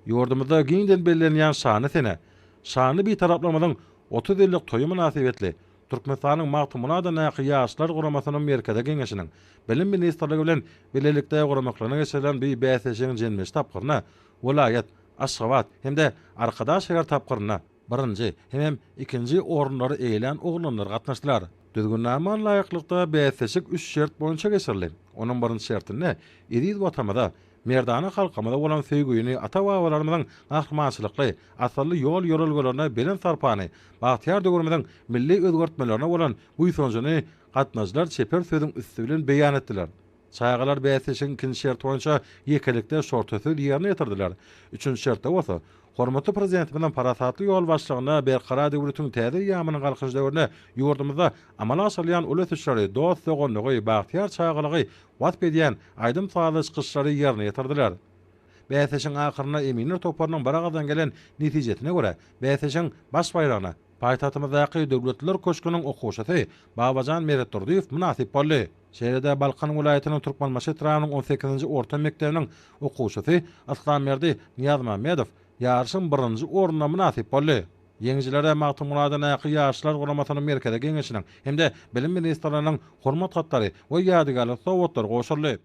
Yurdumuzda giňden bellenýän şany sene. Şany bir taraplamadan 30 ýyllyk toýy münasibetli Türkmenistanyň magtymyna da näki ýaşlar guramasynyň merkeze geňeşiniň bilim ministrligi bilen bilelikde guramaklaryna geçirilen bir bäsesiň jenmeş tapgyryna vilayet, Aşgabat hemde arkadaş şäher tapgyryna birinji hem ikinji orunlary eýlen oglanlar gatnaşdylar. Düzgünnäme laýyklykda bäsesik 3 şert boýunça geçirilen. Onuň birinji şertinde Iriz watamada merdana halkamada bolan söýgüýini ata-babalarymyzyň ahmançylykly, asally ýol ýörelgelerini belen sarpany, bagtyar döwürmeden milli özgörtmelerine bolan bu ýysanjyny gatnaşdylar çeper sözüň üstü bilen beýan etdiler. Çaygalar bäsesiň ikinji şert boýunça ýekelikde şortasy ýerine ýetirdiler. Üçüncü şertde bolsa hormatly prezident bilen parasatly ýol başlygyna berqara döwletiň täze ýamynyň galkyş döwrüne ýurdumyzda amal aşyrýan uleşişleri, dost sogonlygy, bagtyar çaýgalygy wat edýän aýdym sağlaş kışlary ýerine ýetirdiler. Bäsesiň akyryna eminler toparnyň baragadan gelen netijetine görä bäsesiň baş baýragyna paýtatymyzdaky döwletler köşküniň okuwçysy Babajan Meretturdiýew münasip boldy. Şeýlede Balkan vilayatynyň Türkmenmaşy Tranyň 18-nji orta mekdebiniň okuwçysy Aslanmerdi Niyaz Mammedow ýarşyň birinji orunyna münasip boldy. Ýeňjilere magtymlada näki ýaşlar guramasynyň merkeze geňeşiniň hemde bilim ministrläriniň hormat hatlary we ýadygarlyk sowgatlar goşuldy.